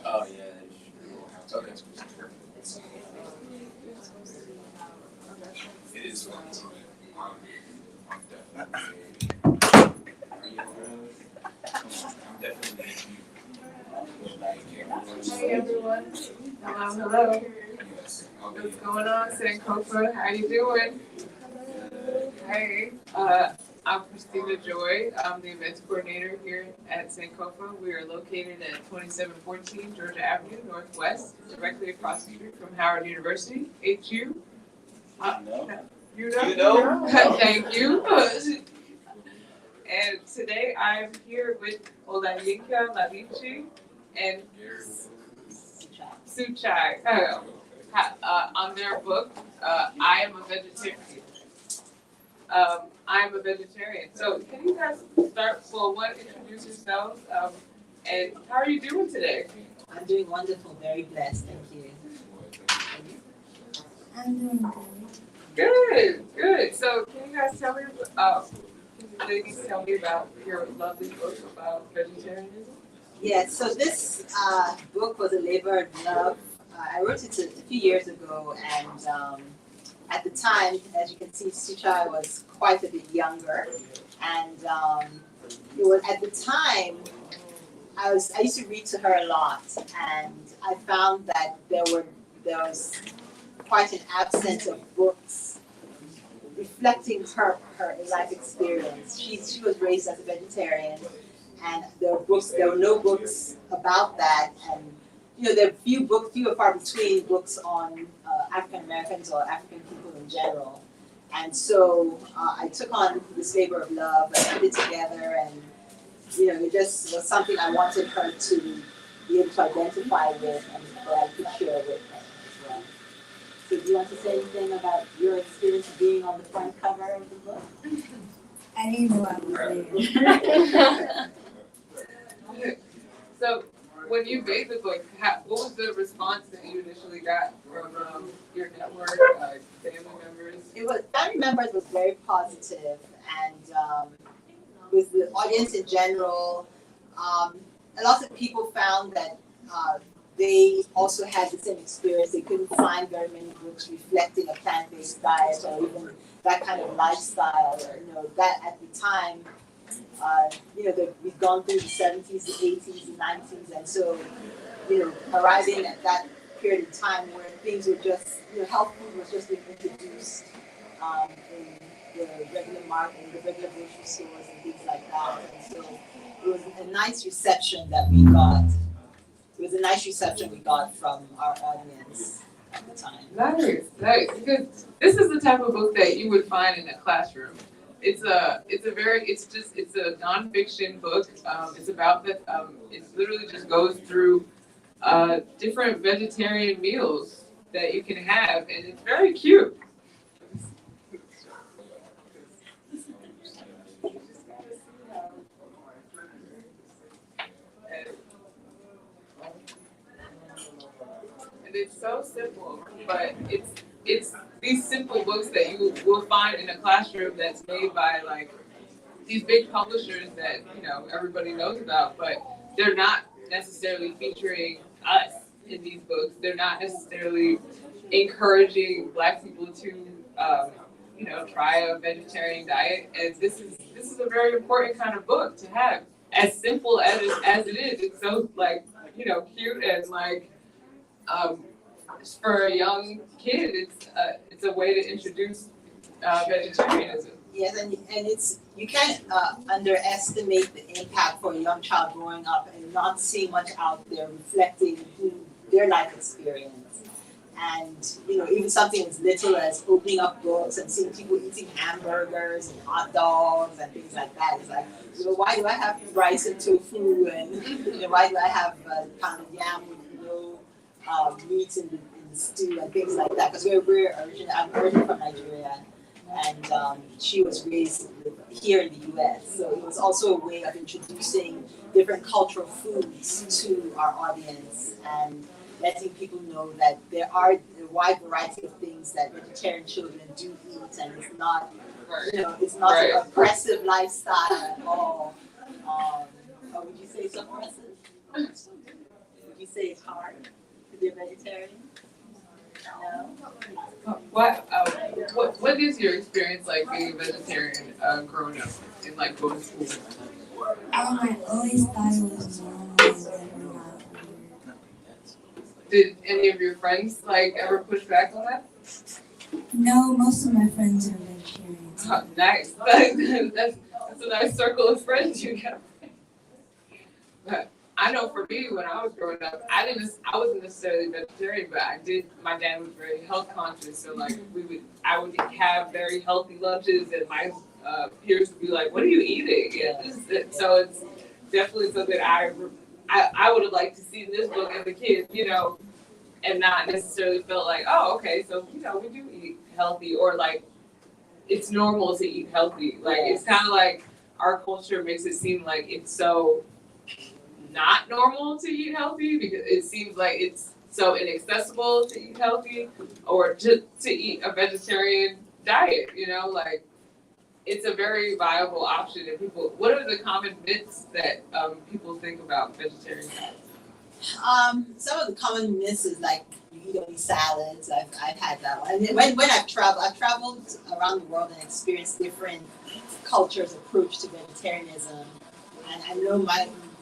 Oh yeah. Okay. It is. Hey everyone. Hello. What's going on, Sankofa? How you doing? Hey. I'm Christina Joy. I'm the events coordinator here at Sankofa. We are located at 2714 Georgia Avenue Northwest, directly across the street from Howard University, HU. You know? Thank you. And today I'm here with Olayinka Ladeji and Suchai on their book, I Am a Vegetarian. I am a vegetarian. So can you guys start, well, one, introduce yourselves, and how are you doing today? I'm doing wonderful, very blessed, thank you. I'm doing good. Good. So can you guys tell me, ladies, tell me about your lovely book about vegetarianism? Yes, so this book was a labor of love. I wrote it a few years ago, and at the time, as you can see, Suchai was quite a bit younger, and it was at the time I used to read to her a lot, and I found that there was quite an absence of books reflecting her life experience. She was raised as a vegetarian, and there were no books about that, and there are few and far between books on African Americans or African people in general. And so I took on this labor of love and put it together, and it just was something I wanted her to be able to identify with and that I could share with her as well. So do you want to say anything about your experience of being on the front cover of the book? I didn't know I was there. So when you made the book, what was the response that you initially got from your network, family members? Family members was very positive, and with the audience in general, a lot of people found that they also had the same experience. They couldn't find very many books reflecting a plant-based diet or even that kind of lifestyle. That at the time, we've gone through the 70s, the 80s, the 90s, and so, arriving at that period of time where things were just, health food was just being introduced in the regular market, in the regular grocery stores and things like that. And so it was a nice reception that we got. It was a nice reception we got from our audience at the time. Nice. Because this is the type of book that you would find in a classroom. It's a nonfiction book. It's about that. It literally just goes through different vegetarian meals that you can have, and it's very cute. And it's so simple, but it's these simple books that you will find in a classroom that's made by like these big publishers that everybody knows about, but they're not necessarily featuring us in these books. They're not necessarily encouraging Black people to try a vegetarian diet. And this is a very important kind of book to have. As simple as it is, it's so cute and for a young kid, it's a way to introduce vegetarianism. Yes, and you can't underestimate the impact for a young child growing up and not seeing much out there reflecting their life experience. And even something as little as opening up books and seeing people eating hamburgers and hot dogs and things like that. It's like, why do I have rice and tofu, and why do I have pounded yam with no meat in the stew and things like that? Because I'm originally from Nigeria, and she was raised here in the U.S. So it was also a way of introducing different cultural foods to our audience and letting people know that there are a wide variety of things that vegetarian children do eat, and it's not You know, it's not an oppressive lifestyle at all. Or would you say it's oppressive? Would you say it's hard to be a vegetarian? No. What is your experience like being a vegetarian growing up and like going to school? I always thought it was normal and never got weird. Did any of your friends like ever push back on that? No, most of my friends are vegetarians. Oh, nice. That's a nice circle of friends you have. But I know for me, when I was growing up, I wasn't necessarily vegetarian, but my dad was very health conscious, so like I would have very healthy lunches, and my peers would be like, "What are you eating?" And so it's definitely something I would have liked to see in this book as a kid, you know, and not necessarily felt like, oh, okay, so you know, we do eat healthy, or like it's normal to eat healthy. Like it's kind of like our culture makes it seem like it's so not normal to eat healthy because it seems like it's so inaccessible to eat healthy or to eat a vegetarian diet, you know, like it's a very viable option. And people, what are the common myths that people think about vegetarian diets? Some of the common myths is like you eat only salads. I've had that one. And when I've traveled around the world and experienced different cultures' approach to vegetarianism. And I know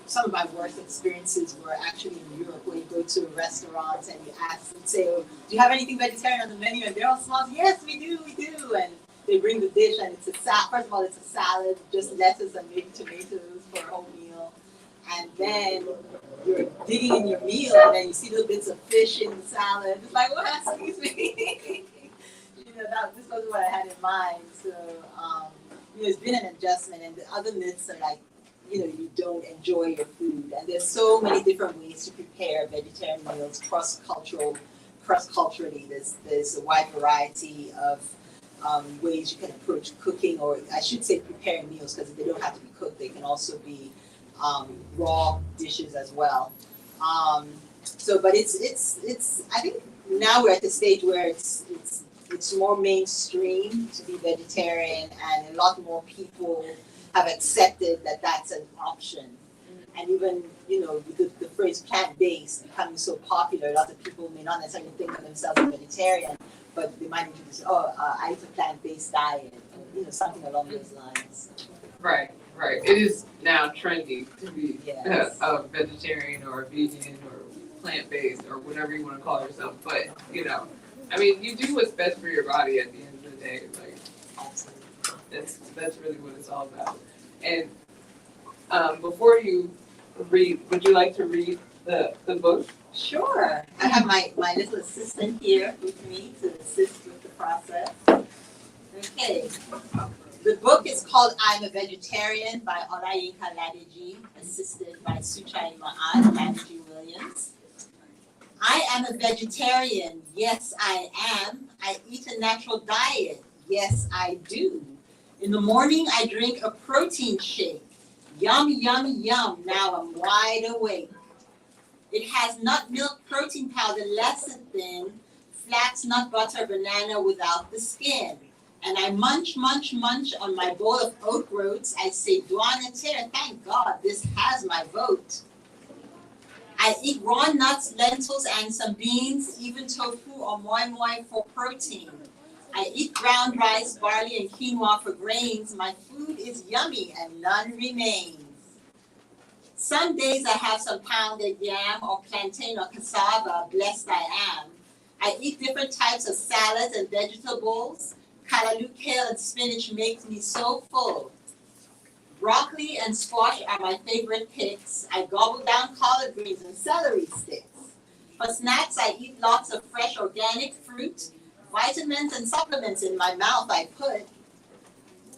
some of my worst experiences were actually in Europe, where you go to restaurants and you ask and say, "Oh, do you have anything vegetarian on the menu?" And they're all smiles, "Yes, we do." And they bring the dish, and it's a salad. First of all, it's a salad, just lettuce and maybe tomatoes for a whole meal. And then you're digging in your meal, and then you see little bits of fish in the salad. It's like, "What? Excuse me." This was what I had in mind. So, it's been an adjustment, and the other myths are like, you don't enjoy your food. And there's so many different ways to prepare vegetarian meals cross-culturally. There's a wide variety of ways you can approach cooking, or I should say preparing meals, because they don't have to be cooked. They can also be raw dishes as well. But it's I think now we're at the stage where it's more mainstream to be vegetarian, and a lot more people have accepted that that's an option. And even, with the phrase plant-based becoming so popular, a lot of people may not necessarily think of themselves as vegetarian, but they might just say, I eat a plant-based diet, or, something along those lines. Right. It is now trendy to be a vegetarian or a vegan or plant-based or whatever you want to call yourself. But, you do what's best for your body at the end of the day. Like, that's really what it's all about. And before you read, would you like to read the book? Sure. I have my little assistant here with me to assist with the process. Okay. The book is called I'm a Vegetarian by Olayinka Ladeji, assisted by Suchai Ma'ad, Ladeji Williams. I am a vegetarian. Yes, I am. I eat a natural diet. Yes, I do. In the morning, I drink a protein shake. Yum, yum, yum. Now I'm wide awake. It has nut milk protein powder lecithin, flax, nut butter, banana without the skin. And I munch, munch, munch on my bowl of oat groats. I say, Douane, thank God, this has my vote. I eat raw nuts, lentils, and some beans, even tofu or moi moi for protein. I eat ground rice, barley, and quinoa for grains. My food is yummy and none remains. Some days I have some pounded yam or plantain or cassava, blessed I am. I eat different types of salads and vegetables. Kalaloo, kale, and spinach makes me so full. Broccoli and squash are my favorite picks. I gobble down collard greens and celery sticks. For snacks, I eat lots of fresh organic fruit. Vitamins and supplements in my mouth I put.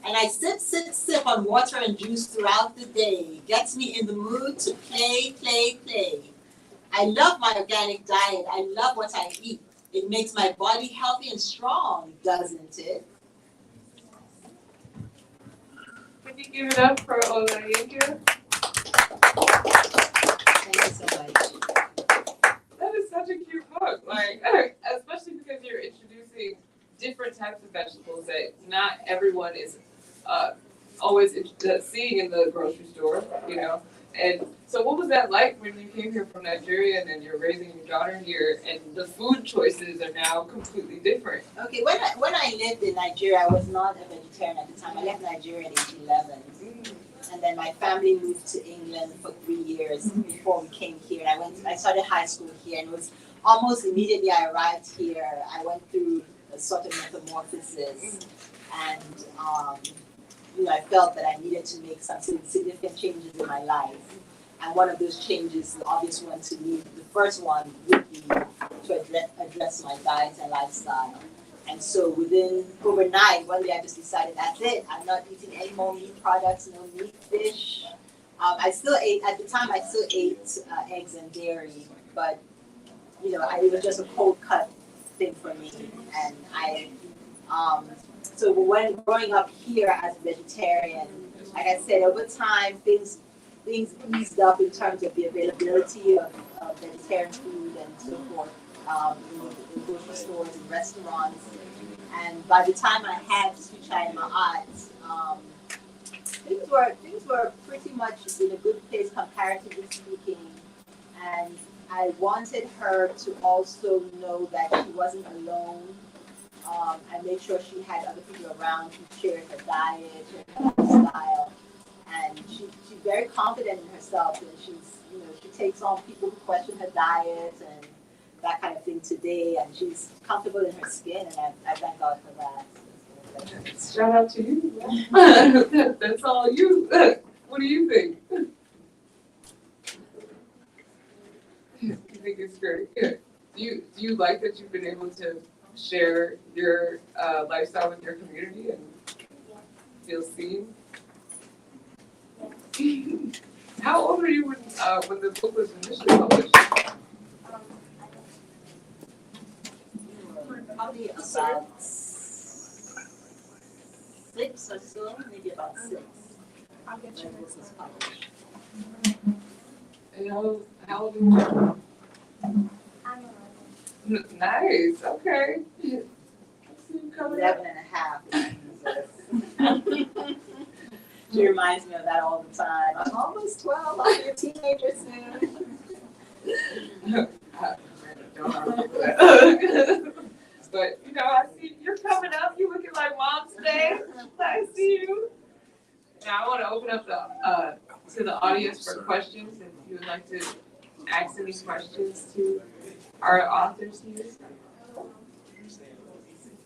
And I sip on water and juice throughout the day. Gets me in the mood to play. I love my organic diet. I love what I eat. It makes my body healthy and strong, doesn't it? Can you give it up for Olayinka? Thank you so much. That is such a cute book. Like, especially because you're introducing different types vegetables that not everyone is always seeing in the grocery store, you know. And so what was that like when you came here from Nigeria and then you're raising your daughter here and the food choices are now completely different? Okay, when I lived in Nigeria, I was not a vegetarian at the time. I left Nigeria in 1811. And then my family moved to England for 3 years before we came here. And I started high school here, and it was almost immediately I arrived here, I went through a sort of metamorphosis. And I felt that I needed to make some significant changes in my life. And one of those changes, the obvious one to me, the first one would be to address my diet and lifestyle. And so overnight, one day I just decided, that's it. I'm not eating any more meat products, no meat, fish. At the time I still ate eggs and dairy, but it was just a cold cut thing for me. And so when growing up here as a vegetarian, like I said, over time things eased up in terms of the availability of vegetarian food and so forth in grocery stores and restaurants. And by the time I had Suchai and Ma'at, things were pretty much in a good place comparatively speaking. And I wanted her to also know that she wasn't alone. I made sure she had other people around who shared her diet, her lifestyle, and she's very confident in herself. And she takes on people who question her diet and that kind of thing today. And she's comfortable in her skin, and I thank God for that. Shout out to you. That's all you. What do you think? You think it's great. Good. Do you like that you've been able to share your lifestyle with your community and feel seen? How old were you when the book was initially published? Probably about 6 or so, maybe about 6. I'll get you This was published. And how old are you? I'm 11. Nice. Okay. I see you coming up. 11 and a half. She reminds me of that all the time. I'm almost 12. I'll be a teenager soon. But I see you're coming up. You looking like Mom today. I see you. Now I want to open up to the audience for questions. If you would like to ask any questions to our authors here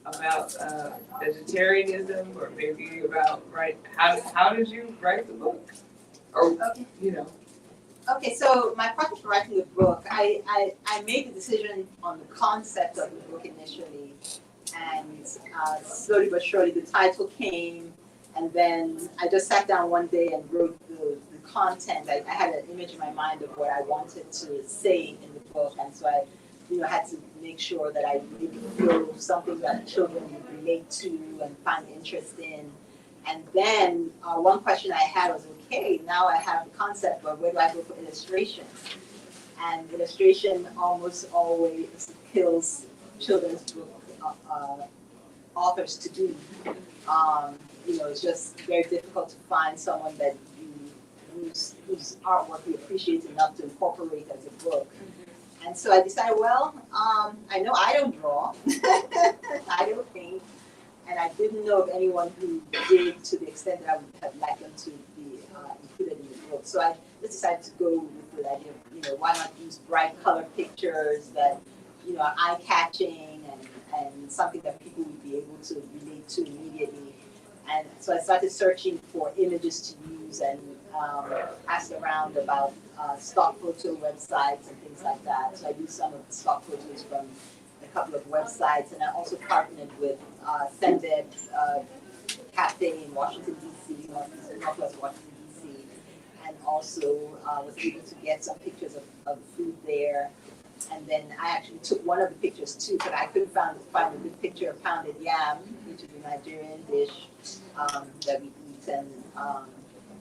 about vegetarianism, or maybe about how did you write the book, or Okay, so my process for writing the book, I made the decision on the concept of the book initially, and slowly but surely the title came, and then I just sat down one day and wrote the content. I had an image in my mind of what I wanted to say in the book, and so I had to make sure that I made it feel something that children would relate to and find interest in. And then one question I had was, okay, now I have the concept, but where do I go for illustration? And illustration almost always kills children's book authors to do. It's just very difficult to find someone that whose artwork you appreciate enough to incorporate as a book. And so I decided, I know I don't draw, I don't paint, and I didn't know of anyone who did to the extent that I would have liked them to be included in the book. So I just decided to go with the idea of, why not use bright color pictures that, are eye-catching and something that people would be able to relate to immediately. And so I started searching for images to use and asked around about stock photo websites and things like that. So I used some of the stock photos from a couple of websites, and I also partnered with Sendeb Cafe in Washington, D.C., Northwest Washington, D.C., and also was able to get some pictures of food there. And then I actually took one of the pictures too, but I couldn't find a good picture of pounded yam, which is a Nigerian dish that we eat, and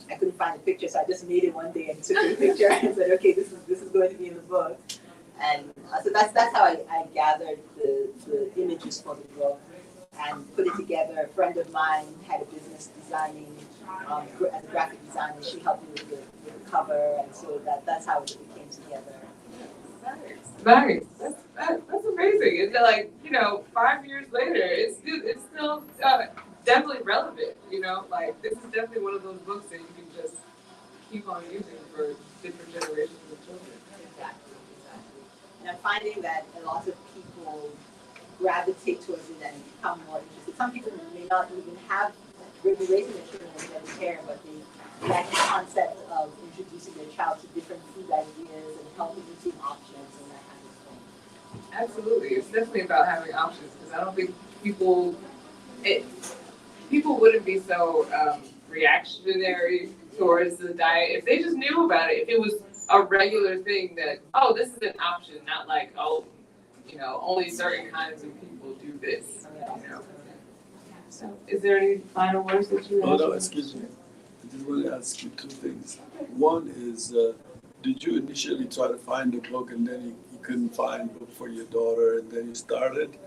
I couldn't find the picture, so I just made it one day and took a picture and said, okay, this is going to be in the book. And so that's how I gathered the images for the book. and put it together. A friend of mine had a business designing, as a graphic designer. She helped me with the cover, and so that's how it came together. Nice. That's amazing. It's like, 5 years later, it's still definitely relevant. Like this is definitely one of those books that you can just keep on using for different generations of children. Exactly. And I'm finding that a lot of people gravitate towards it and become more interested. Some people may not even have raising their children as vegetarian, but they like the concept of introducing their child to different food ideas and healthy eating options and that kind of thing. Absolutely, it's definitely about having options because I don't think people wouldn't be so reactionary towards the diet if they just knew about it. If it was a regular thing that this is an option, not like only certain kinds of people do this. So, is there any final words that you have? Oh no, excuse me. I just want to ask you two things. One is, did you initially try to find a book and then you couldn't find a book for your daughter and then you started,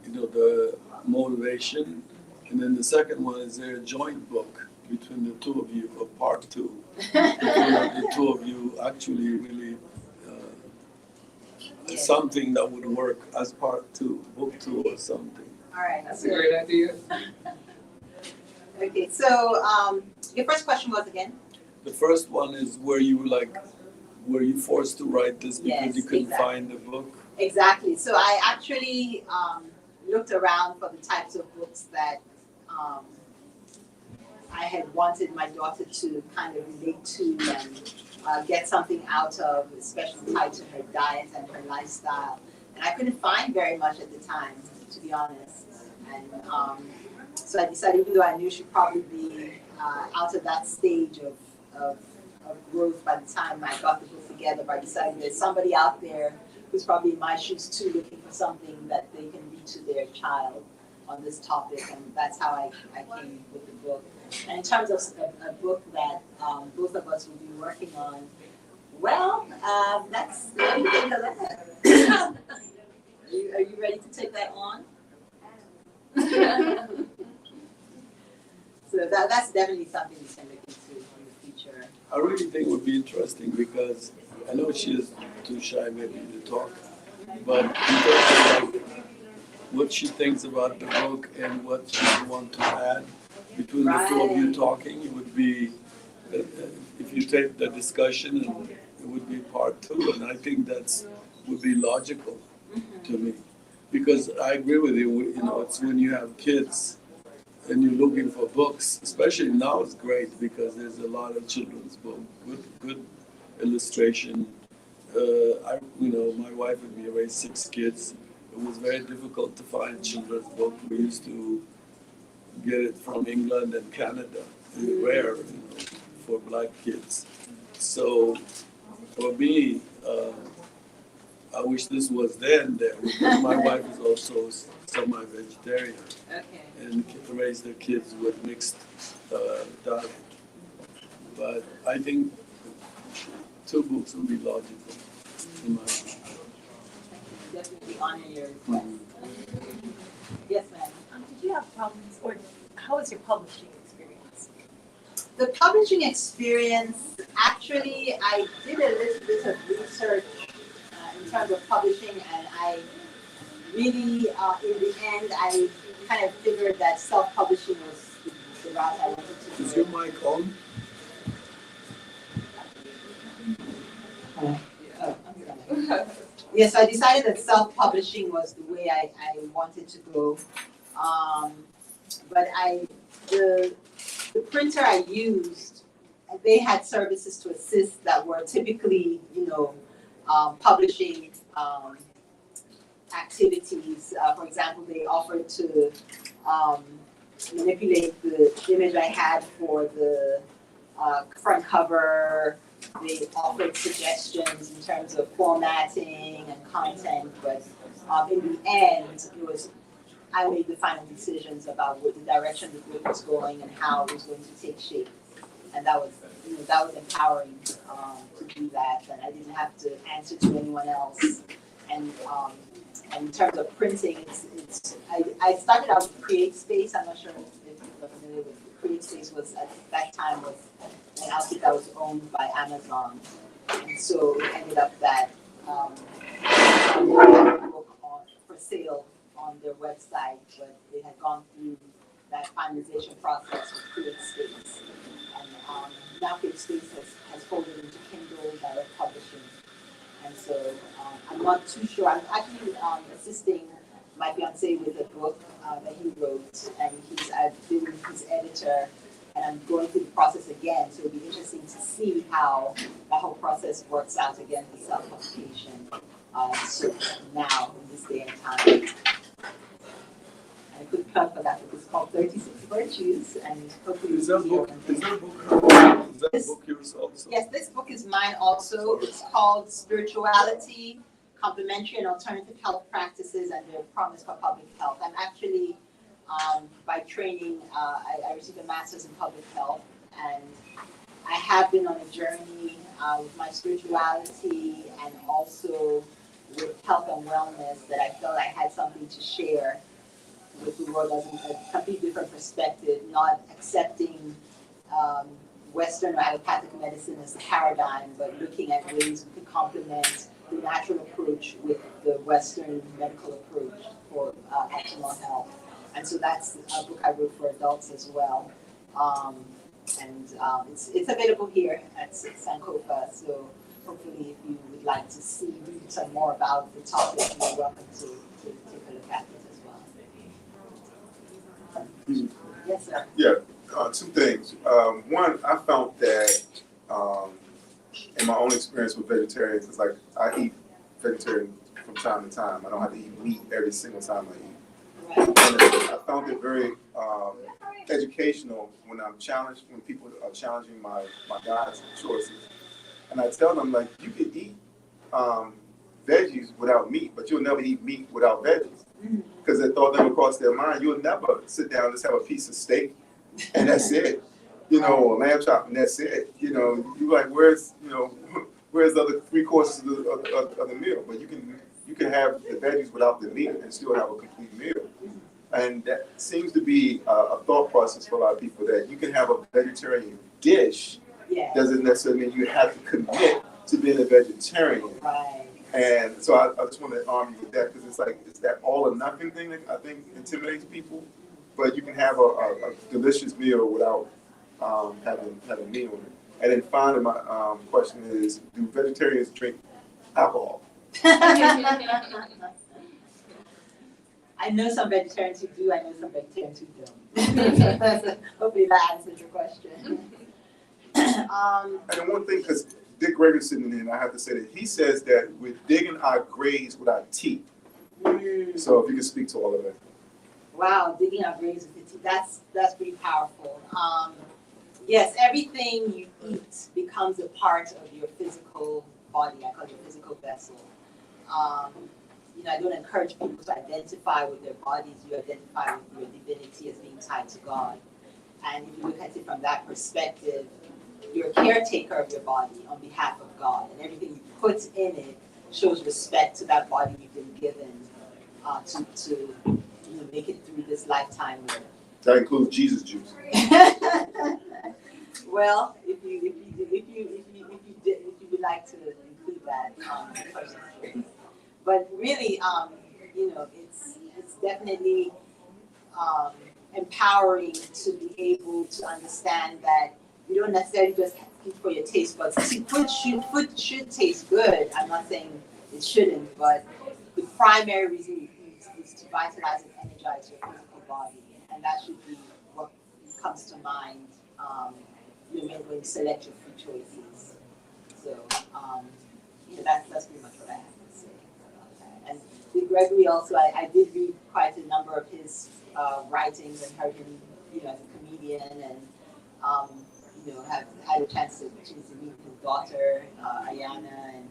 the motivation? And then the second one, is there a joint book between the two of you, or part two? The two of you actually really, something that would work as part two, book two or something. All right. That's a great idea. Okay, so your first question was again? The first one is were you forced to write this because Yes, you couldn't exactly. find the book? Exactly. So I actually looked around for the types of books that I had wanted my daughter to kind of relate to and get something out of, especially tied to her diet and her lifestyle. And I couldn't find very much at the time, to be honest. And so I decided, even though I knew she'd probably be out of that stage of growth by the time I got the book together, but I decided there's somebody out there who's probably in my shoes too, looking for something that they can read to their child on this topic, and that's how I came with the book. And in terms of a book that both of us will be working on, well, that's Olayinka Ladeji. Are you ready to take that on? So that's definitely something we can look into in the future. I really think it would be interesting because I know she is too shy maybe to talk, but in terms of what she thinks about the book and what she would want to add between the two of you talking, it would be, if you take the discussion, and it would be part two, and I think that's would be logical to me. Because I agree with you, it's when you have kids and you're looking for books, especially now it's great because there's a lot of children's books, good illustration. My wife and me raised 6 kids. It was very difficult to find children's book. We used to get it from England and Canada, and rare, for black kids. So for me, I wish this was then there, because my wife is also semi-vegetarian Okay. and raised their kids with mixed diet. But I think 2 books would be logical, in my opinion. Definitely honor your request. Yes, ma'am. Did you have problems, or how was your publishing experience? The publishing experience, actually, I did a little bit of research in terms of publishing, and I really, in the end, I kind of figured that self-publishing was the route I wanted to Is go. your mic on? Yes, I decided that self-publishing was the way I wanted to go. But the printer I used, they had services to assist that were typically, publishing activities. For example, they offered to manipulate the image I had for the front cover. They offered suggestions in terms of formatting and content, but in the end, I made the final decisions about what the direction the book was going and how it was going to take shape, and that was empowering to do that. And I didn't have to answer to anyone else. And And in terms of printing, I started out with Create Space. I'm not sure if you're familiar with it. Create Space was at that time was an outfit that was owned by Amazon, and so it ended up that they had a book for sale on their website, but they had gone through that finalization process with Create Space, and now Create Space has folded into Kindle Direct Publishing. And so I'm not too sure. I'm actually assisting my fiancé with a book that he wrote, and I've been his editor, and I'm going through the process again. So it'll be interesting to see how the whole process works out again for self-publication. So now in this day and time, I could cut for that book. It's called 36 Virtues, and hopefully Is that book yours also? Yes, this book is mine also. It's called Spirituality, Complementary and Alternative Health Practices and Their Promise for Public Health. I'm actually, by training, I received a master's in public health, and I have been on a journey with my spirituality and also with health and wellness that I felt I had something to share with the world as a completely different perspective, not accepting Western or allopathic medicine as the paradigm, but looking at ways we could complement the natural approach with the Western medical approach for optimal health. And so that's a book I wrote for adults as well. It's available here at Sankofa, so hopefully if you would like to read some more about the topic, you're welcome to take a look at it as well. Yes, sir. Yeah, two things. One, I found that in my own experience with vegetarians, it's like I eat vegetarian from time to time. I don't have to eat meat every single time I eat. Right. And I found it very educational when people are challenging my diet choices. And I tell them, like, you can eat veggies without meat, but you'll never eat meat without veggies. Because the thought never crossed their mind. You'll never sit down and just have a piece of steak and that's it. Or lamb chop and that's it. You're like, where's the other 3 courses of the meal? But you can have the veggies without the meat and still have a complete meal. And that seems to be a thought process for a lot of people, that you can have a vegetarian dish. Yeah. Doesn't necessarily mean you have to commit to being a vegetarian. Right. And so I just want to arm you with that, because it's that all or nothing thing that I think intimidates people. But you can have a delicious meal without having meat on it. And then finally, my question is, do vegetarians drink alcohol? I know some vegetarians who do, I know some vegetarians who don't. Hopefully that answers your question. And then one thing, because Dick Greger's sitting in, and I have to say that he says that we're digging our graves with our teeth. So if you can speak to all of that. Wow, digging our graves with your teeth, that's pretty powerful. Yes, everything you eat becomes a part of your physical body. I call it your physical vessel. I don't encourage people to identify with their bodies. You identify with your divinity as being tied to God. And if you look at it from that perspective, you're a caretaker of your body on behalf of God. And everything you put in it shows respect to that body you've been given to make it through this lifetime with. That includes Jesus juice. Well, if you would like to include that, but really, it's definitely empowering to be able to understand that you don't necessarily just eat for your taste buds. Food should taste good. I'm not saying it shouldn't, but the primary reason you eat is to vitalize and energize your physical body, and that should be what comes to mind when you select your food choices. So that's pretty much what I have to say about that. And with Gregory also, I did read quite a number of his writings and heard him, as a comedian, and have had a chance to meet his daughter, Ayana, and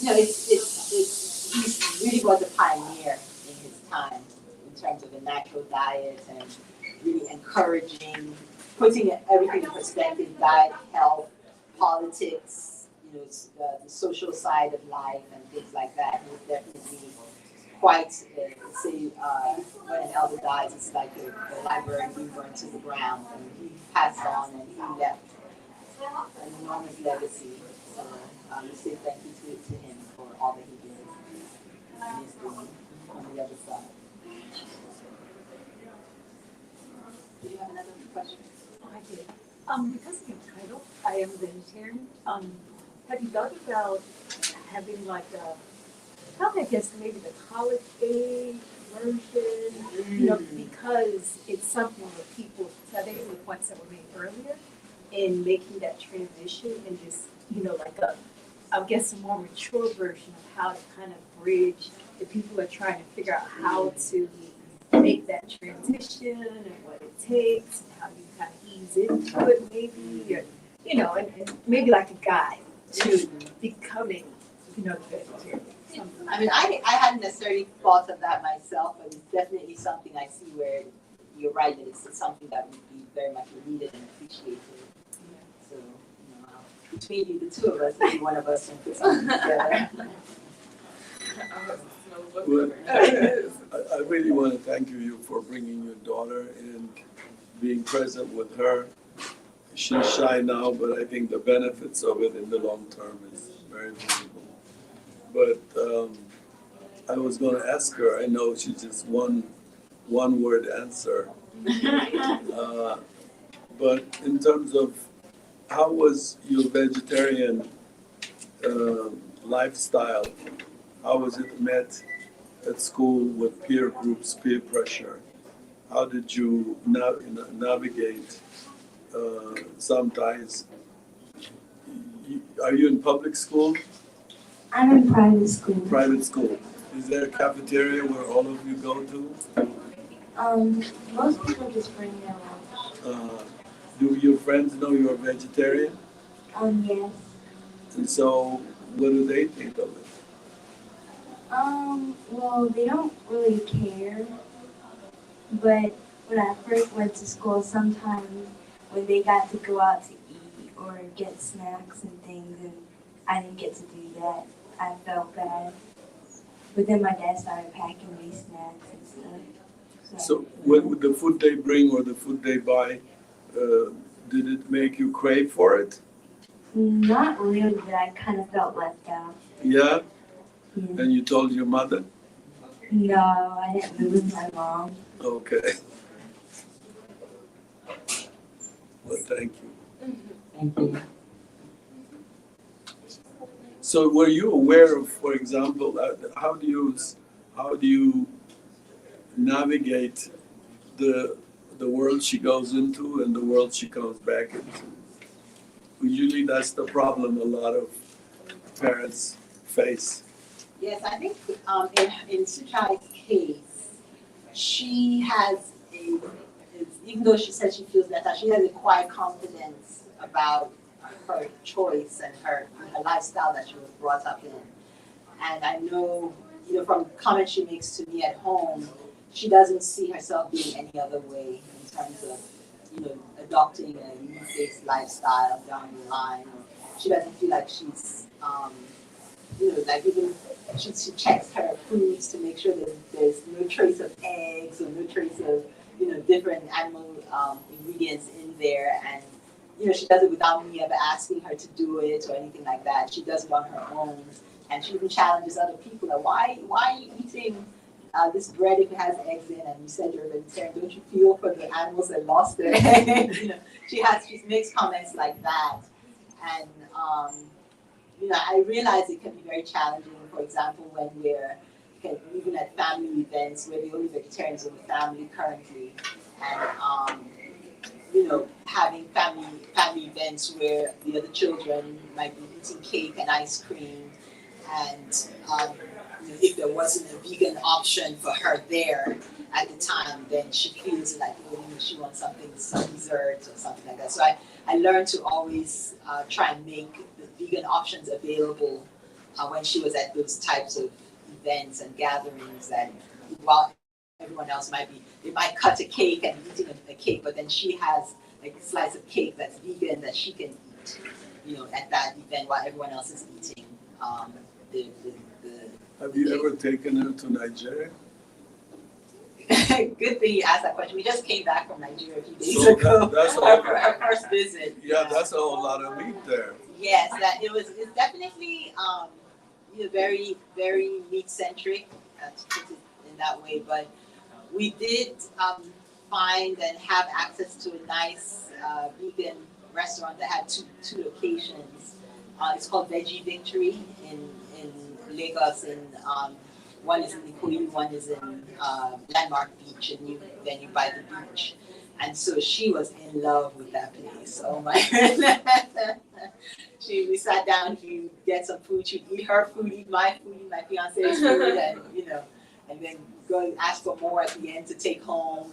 he's really was a pioneer in his time in terms of a natural diet and really encouraging, putting everything in perspective: diet, health, politics, the social side of life and things like that. He was definitely quite, say, when an elder dies, it's like the library being burned to the ground, and he passed on and he left an enormous legacy. So we say thank you to him for all that he did and is doing on the other side. Do you have another question? Oh, I did. Because of your title, I am vegetarian. Have you thought about having like probably I guess maybe the college age version, because it's something that people, so they were the points that were made earlier, in making that transition and just, like I guess a more mature version of how to kind of bridge the people who are trying to figure out how to make that transition and what it takes and how you kind of ease into it maybe, or, and maybe like a guide to becoming, vegetarian. I mean, I hadn't necessarily thought of that myself, but it's definitely something I see where you're right that it's something that would be very much needed and appreciated. So, between you, the two of us, maybe one of us can put something together. Well, I really want to thank you for bringing your daughter and being present with her. She's shy now, but I think the benefits of it in the long term is very visible. But I was going to ask her, I know she's just one word answer. But in terms of how was your vegetarian lifestyle, how was it met at school with peer groups, peer pressure? How did you navigate sometimes? Are you in public school? I'm in private school. Private school. Is there a cafeteria where all of you go to? Most people just bring their lunch. Do your friends know you're a vegetarian? Yes. And so, what do they think of it? Well, they don't really care. But when I first went to school, sometimes when they got to go out to eat or get snacks and things, and I didn't get to do that, I felt bad. But then my dad started packing me snacks and stuff. So, what would the food they bring or the food they buy, did it make you crave for it? Not really, but I kind of felt left out. Yeah? Yeah. And you told your mother? No, I didn't live with my mom. Okay. Well, thank you. Thank you. So, were you aware of, for example, how do you navigate the world she goes into and the world she comes back into? Usually, that's the problem a lot of parents face. Yes, I think in Suchai's case, she has even though she said she feels better, she has a quiet confidence about her choice and her lifestyle that she was brought up in. And I know, from comments she makes to me at home, she doesn't see herself being any other way in terms of, adopting a youth-based lifestyle down the line. She doesn't feel like she's, like even she checks her foods to make sure that there's no trace of eggs or no trace of, different animal ingredients in there. And, she does it without me ever asking her to do it or anything like that. She does it on her own. And she even challenges other people, like, why are you eating this bread if it has eggs in, and you said you're a vegetarian? Don't you feel for the animals that lost their eggs? She makes comments like that. And, I realize it can be very challenging, for example, when we're even at family events, we're the only vegetarians in the family currently, and having family events where the other children might be eating cake and ice cream, and if there wasn't a vegan option for her there at the time, then she feels like she wants some dessert or something like that. So I learned to always try and make the vegan options available when she was at those types of events and gatherings, that while everyone else they might cut a cake and eating a cake, but then she has like a slice of cake that's vegan that she can eat, at that event while everyone else is eating the Have you ever taken her to Nigeria? Good thing you asked that question. We just came back from Nigeria a few days So ago. that's Her first visit. Yeah, that's a whole lot of meat there. Yes, that it's definitely very very meat centric, to put it in that way. But we did find and have access to a nice vegan restaurant that had two locations. It's called Veggie Victory in Lagos, and one is in Ikoyi, one is in Landmark Beach, a new venue by the beach. And so she was in love with that place. Oh my goodness. We sat down to get some food. She'd eat her food, eat my fiance's food, and and then go and ask for more at the end to take home.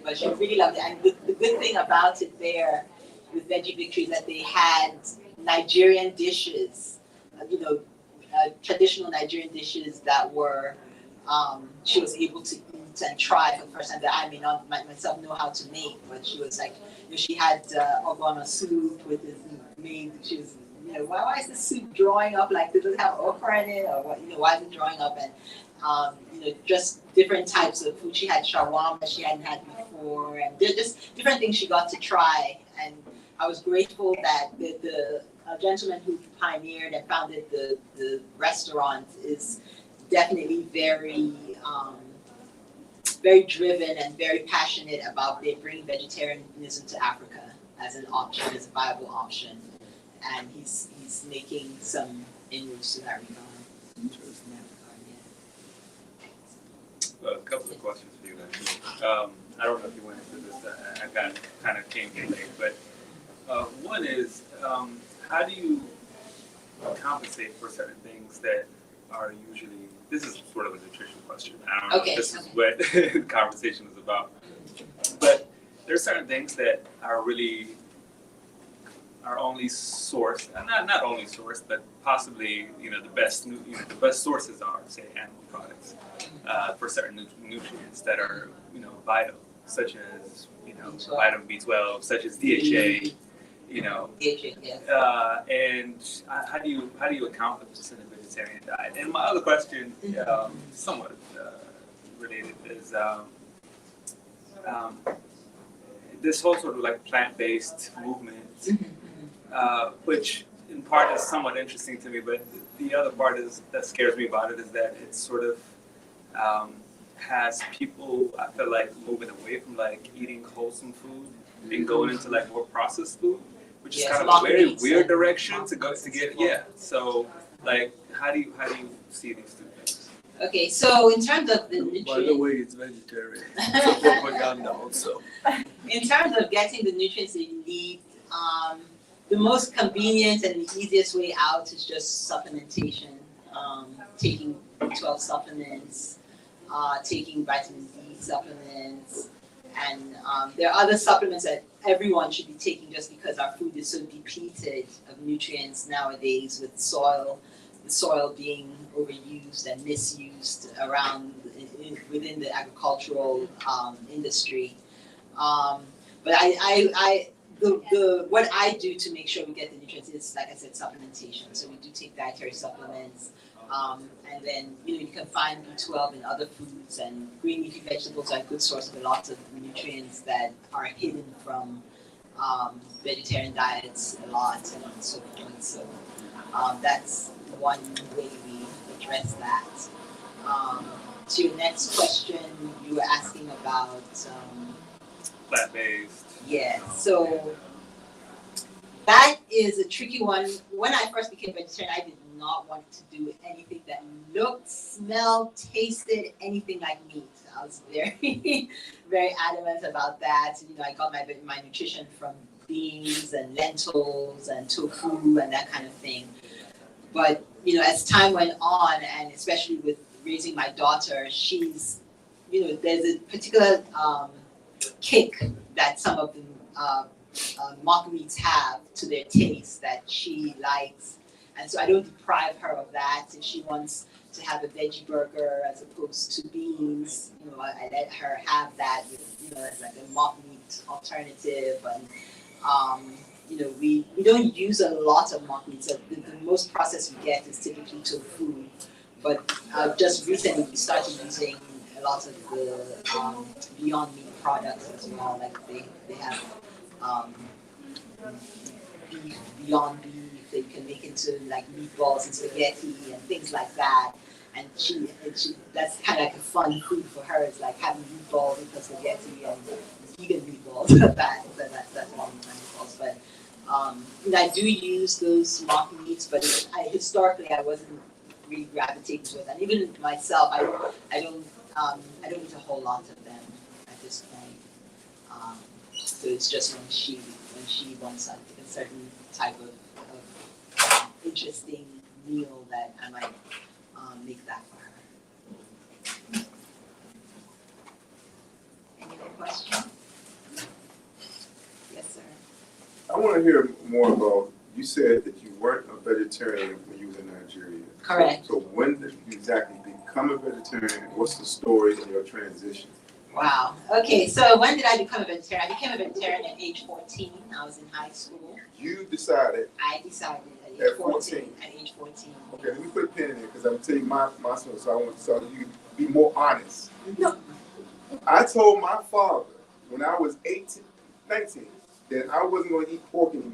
But she really loved it. And the good thing about it there with Veggie Victory is that they had Nigerian dishes, traditional Nigerian dishes that were she was able to eat and try for the first time that I may not myself know how to make. But she was like, she had ogbono soup with this made. She was, why is the soup drawing up like this? Does it have okra in it, or what? Why is it drawing up? And just different types of food. She had shawarma she hadn't had before, and there's just different things she got to try. And I was grateful that the gentleman who pioneered and founded the restaurant is definitely very very driven and very passionate about bringing vegetarianism to Africa as an option, as a viable option, and he's making some inroads to that regard. Well, a couple of questions for you guys. I don't know if you went into this. I kind of came here late, but one is, how do you compensate for certain things that are usually? This is sort of a nutrition question. I don't know if this is what the conversation is about, but there's certain things that are really only sourced, not only sourced, but possibly the best sources are, say, animal products for certain nutrients that are vital, such as vitamin B12, such as DHA. And how do you account for this in a vegetarian diet? And my other question, somewhat related, is this whole sort of like plant-based movement, which in part is somewhat interesting to me, but the other part that scares me about it is that it sort of has people, I feel like, moving away from like eating wholesome food and going into like more processed food, which is kind of a very weird direction to get. So like, how do you see these two things? Okay, so in terms of the nutrients, by the way, it's vegetarian. It's propaganda also. In terms of getting the nutrients that you need, the most convenient and the easiest way out is just supplementation. Taking B12 supplements, taking vitamin D supplements, and there are other supplements that everyone should be taking just because our food is so depleted of nutrients nowadays, with the soil being overused and misused around within the agricultural industry. But what I do to make sure we get the nutrients is, like I said, supplementation. So we do take dietary supplements, and then you can find B12 in other foods, and green leafy vegetables are a good source of a lot of nutrients that are hidden from vegetarian diets a lot, and so forth. So that's one way we address that. To your next question, you were asking about plant-based. Yeah, so that is a tricky one. When I first became vegetarian, I did not want to do anything that looked, smelled, tasted anything like meat. I was very, very adamant about that. I got my nutrition from beans and lentils and tofu and that kind of thing. But as time went on, and especially with raising my daughter, she's, there's a particular kick that some of the mock meats have to their taste that she likes, and so I don't deprive her of that. If she wants to have a veggie burger as opposed to beans, I let her have that with, as like a mock meat alternative. And we don't use a lot of mock meat. So the most processed we get is typically tofu, But just recently we started using a lot of the Beyond Meat products as well. Like they have beef, Beyond Beef that you can make into like meatballs and spaghetti and things like that. And she that's kind of like a fun food for her. It's like having meatballs with the spaghetti and vegan meatballs. That's one of my meatballs. But and I do use those mock meats, but historically I wasn't really gravitating to it. And even myself, I don't eat a whole lot of them at this point. So it's just when she wants a certain type of interesting meal that I might make that for her. Any other questions? Yes, sir. I want to hear more about, you said that you weren't a vegetarian when you was in Nigeria. Correct. So when did you exactly become a vegetarian? What's the story of your transition? Wow. Okay, so when did I become a vegetarian? I became a vegetarian at age 14. I was in high school. You decided. I decided at age 14. At age 14. Okay, let me put a pin in there because I'm telling you my story, so I want you to be more honest. No. I told my father when I was 18, 19 that I wasn't going to eat pork anymore.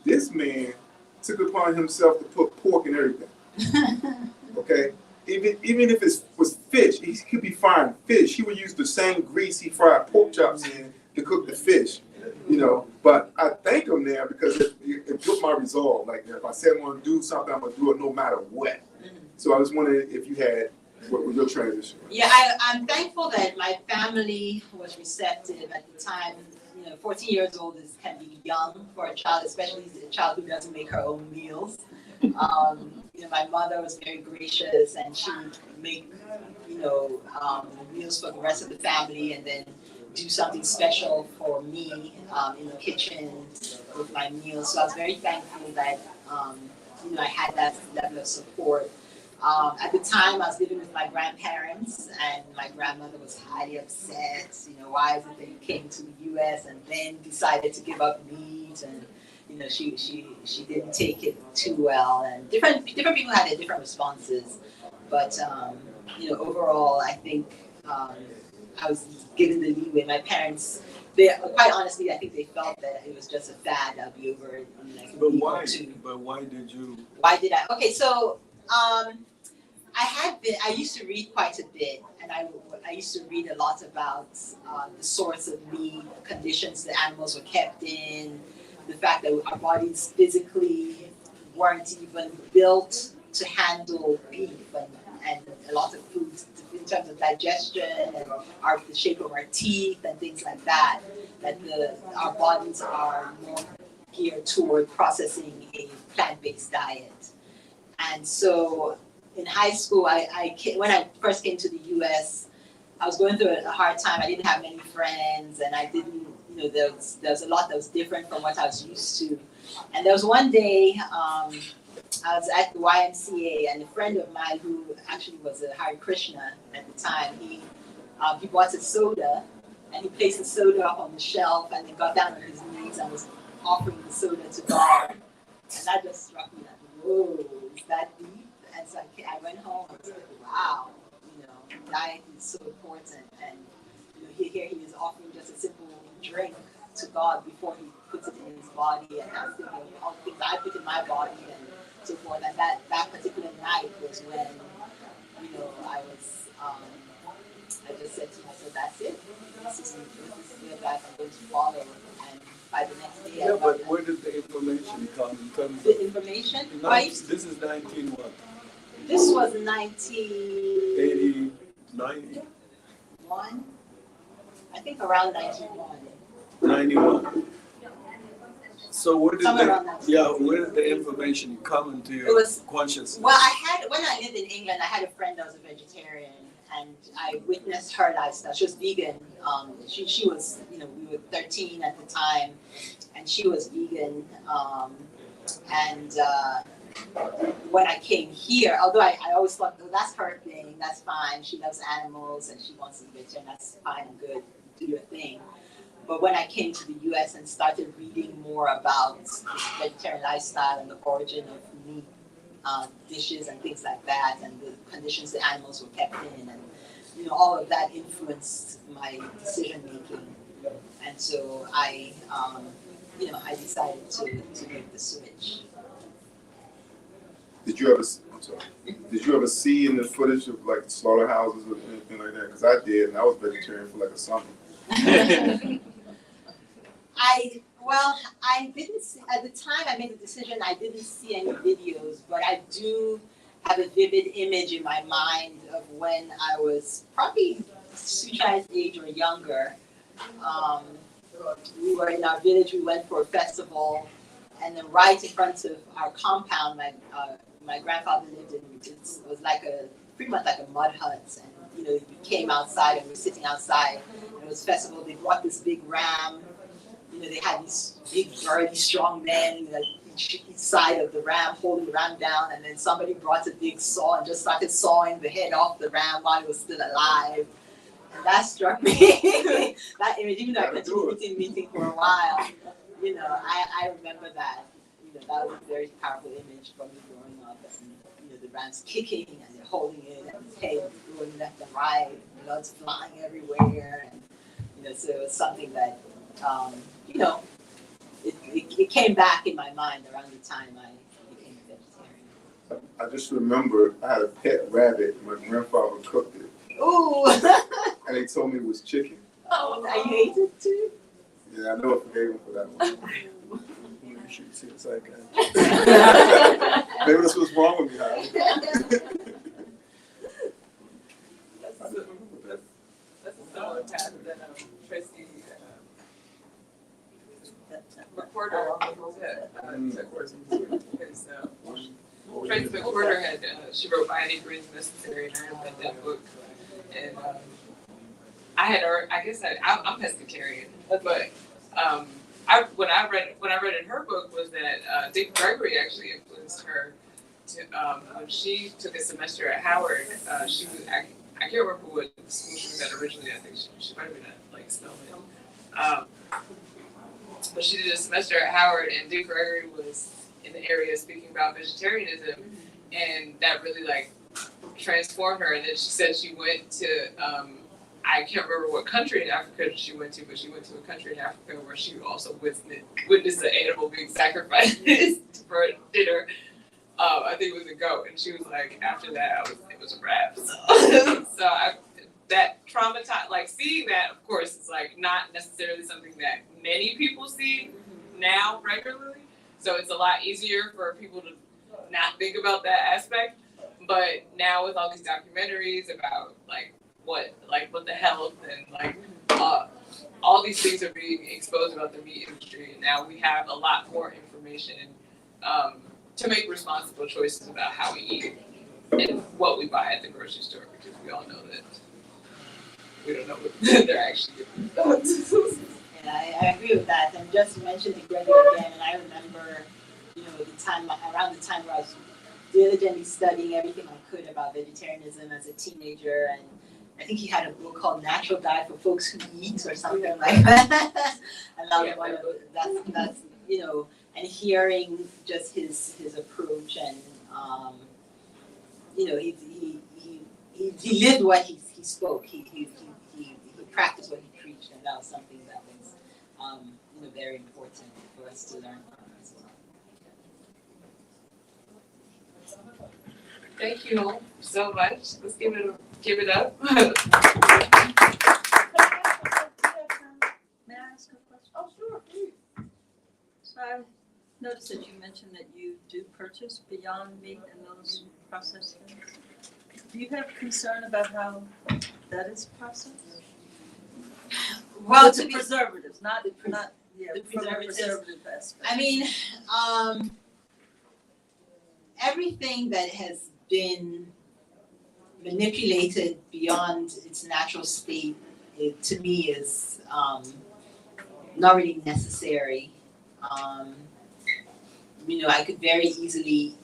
This man took it upon himself to put pork in everything. Okay? Even if it was fish, he could be frying fish. He would use the same grease he fried pork chops in to cook the fish, you know. But I thank him now because it built my resolve. Like if I said I'm going to do something, I'm going to do it no matter what. So I was wondering if you had, what was your transition? Yeah, I'm thankful that my family was receptive at the time. You know, 14 years old can be young for a child, especially a child who doesn't make her own meals. You know, my mother was very gracious, and she would make, meals for the rest of the family, and then do something special for me in the kitchen with my meals. So I was very thankful that I had that level of support. At the time, I was living with my grandparents, and my grandmother was highly upset. You know, why is it that you came to the U.S. and then decided to give up meat? And she didn't take it too well. And different people had their different responses. But overall, I think I was given the leeway. My parents, quite honestly, I think they felt that it was just a fad that'll be over in like a week or two. But why did you? Why did I? Okay, so. I used to read quite a bit, and I used to read a lot about the source of meat, the conditions the animals were kept in, the fact that our bodies physically weren't even built to handle beef and a lot of foods in terms of digestion and the shape of our teeth and things like that, that our bodies are more geared toward processing a plant-based diet. And so in high school, when I first came to the U.S., I was going through a hard time. I didn't have many friends, and I didn't, there was a lot that was different from what I was used to. And there was one day, I was at the YMCA, and a friend of mine who actually was a Hare Krishna at the time, he bought a soda, and he placed the soda up on the shelf, and then got down on his knees and was offering the soda to God. And that just struck me like, whoa, is that deep? And so I went home and was like, wow, diet is so important. And here he is offering just a simple drink to God before he puts it in his body. And I was thinking of all the things I put in my body and so forth. And that particular night was when, I just said to myself, that's it. This is the life I'm going to follow. And by the next day, yeah, but where did the information come in terms of the information? This is 19 what? This was 1981. 91. I think around 91. 91. So where did where did the information come into your consciousness? Well, when I lived in England, I had a friend that was a vegetarian, and I witnessed her lifestyle. She was vegan. She was, we were 13 at the time, and she was vegan. When I came here, although I always thought, oh, that's her thing, that's fine. She loves animals and she wants to be vegetarian, that's fine and good, do your thing. But when I came to the US and started reading more about the vegetarian lifestyle and the origin of meat, dishes and things like that, and the conditions the animals were kept in, and all of that influenced my decision making. And so I decided to make the switch. Did you ever? I'm sorry. Did you ever see in the footage of like slaughterhouses or anything like that? Because I did, and I was vegetarian for like a summer. I didn't see, at the time I made the decision, I didn't see any videos, but I do have a vivid image in my mind of when I was probably Suchai's age or younger. We were in our village, we went for a festival, and then right in front of our compound, my grandfather lived in, it was like pretty much like a mud hut, and we came outside and we were sitting outside, and it was festival, they brought this big ram, they had these big, burly, strong men, each side of the ram, holding the ram down, and then somebody brought a big saw and just started sawing the head off the ram while it was still alive. And that struck me, that image, even though I continued meeting for a while, I remember that. That was a very powerful image from me growing up. And, the ram's kicking and they're holding it and his head going left and right, blood's flying everywhere. And, so it was something that, it came back in my mind around the time I became a vegetarian. I just remember I had a pet rabbit. My grandfather cooked it. Ooh! And they told me it was chicken. Oh, I hate it too. Yeah, I know I forgave him for that one. You should see the side. Maybe that's what's wrong with me, Howard. That's a similar path that Tracy reporter because Tracy McWhorter had she wrote By Any Means Necessary, and I read that book, and I'm pescatarian, but when I read in her book was that Dick Gregory actually influenced her to when she took a semester at Howard. She was I can't remember what school she was at originally. I think she might have been at like Spelman. But she did a semester at Howard, and Dick Gregory was in the area speaking about vegetarianism, and that really like transformed her. And then she said she went to I can't remember what country in Africa she went to, but she went to a country in Africa where she also witnessed the animal being sacrificed for dinner. I think it was a goat, and she was like, after that, it was a wrap. So that traumatized, like seeing that, of course, is like not necessarily something that many people see now regularly. So it's a lot easier for people to not think about that aspect. But now with all these documentaries about what the health and all these things are being exposed about the meat industry, and now we have a lot more information to make responsible choices about how we eat and what we buy at the grocery store, because we all know that we don't know what they're actually doing. Yeah, I agree with that. And just mentioning Gregory again, and I remember, around the time where I was diligently studying everything I could about vegetarianism as a teenager, and I think he had a book called Natural Diet for Folks Who Eat or something like that. And that was one of that's and hearing just his approach, and he lived what he spoke. He practiced what he preached, and that was something that was very important for us to learn from as well. Thank you all so much. Let's give it up. May I ask a question? Oh, sure, please. So I noticed that you mentioned that you do purchase Beyond Meat and those processed things. Do you have concern about how that is processed? Well, the preservatives, not the preservative aspect. I mean, everything that has been manipulated beyond its natural state, to me, is not really necessary. I could very easily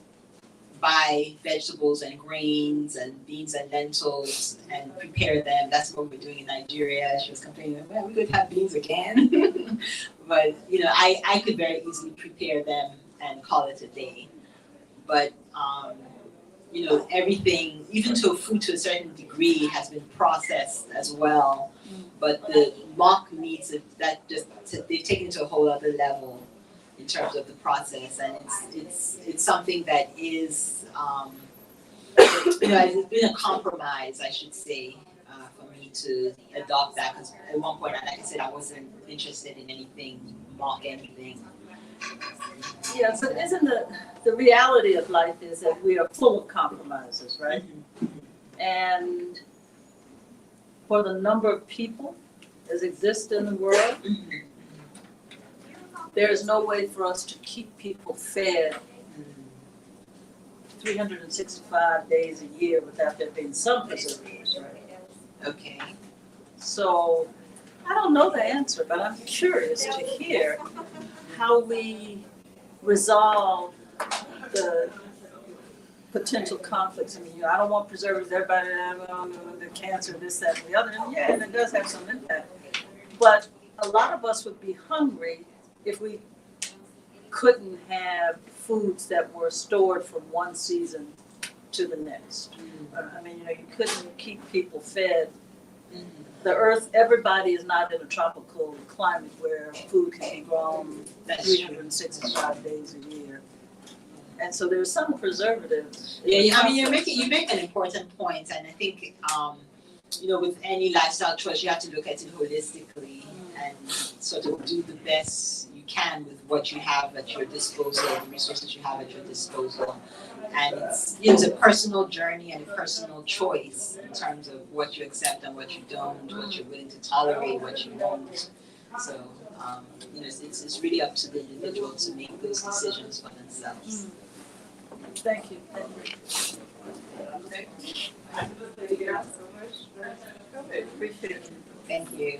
buy vegetables and grains and beans and lentils and prepare them. That's what we're doing in Nigeria. She was complaining, well, we could have beans again. But, I could very easily prepare them and call it a day. but you know, everything, even to food to a certain degree, has been processed as well. But the mock meats, they've taken it to a whole other level in terms of the process, and it's something that is, you know, it's been a compromise, I should say, for me to adopt that, because at one point, like I said, I wasn't interested in anything, mock anything. Yeah, but isn't the reality of life is that we are full of compromises, right? And for the number of people that exist in the world, there is no way for us to keep people fed 365 days a year without there being some preservatives, right? Okay. So I don't know the answer, but I'm curious to hear how we resolve the potential conflicts. I mean, I don't want preservatives, everybody, the cancer, this, that, and the other. And yeah, and it does have some impact. But a lot of us would be hungry if we couldn't have foods that were stored from one season to the next. I mean, you know, you couldn't keep people fed. The earth, everybody is not in a tropical climate where food can be grown 365 days a year. And so there's some preservatives. Yeah, I mean, you make an important point, and I think, you know, with any lifestyle choice, you have to look at it holistically and sort of do the best you can with what you have at your disposal, the resources you have at your disposal. And it's a personal journey and a personal choice in terms of what you accept and what you don't, what you're willing to tolerate, what you won't. So, you know, it's really up to the individual to make those decisions for themselves. Thank you. Thank you guys so much for coming. Appreciate it. Thank you.